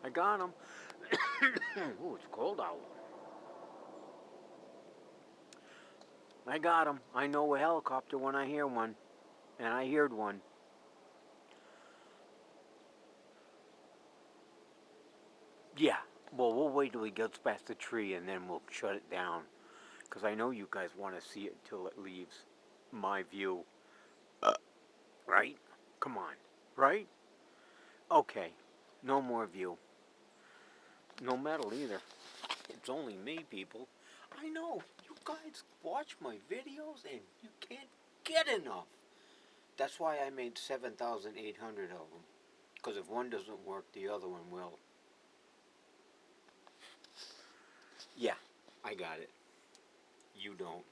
I got him. Ooh, it's cold out. I got him. I know a helicopter when I hear one. And I heard one. Yeah. Well, we'll wait till he gets past the tree and then we'll shut it down. Because I know you guys want to see it until it leaves my view. Right? Come on. Right? Okay. No more view. No metal either. It's only me, people. I know. You guys watch my videos and you can't get enough. That's why I made 7,800 of them. Because if one doesn't work, the other one will. Yeah, I got it. You don't.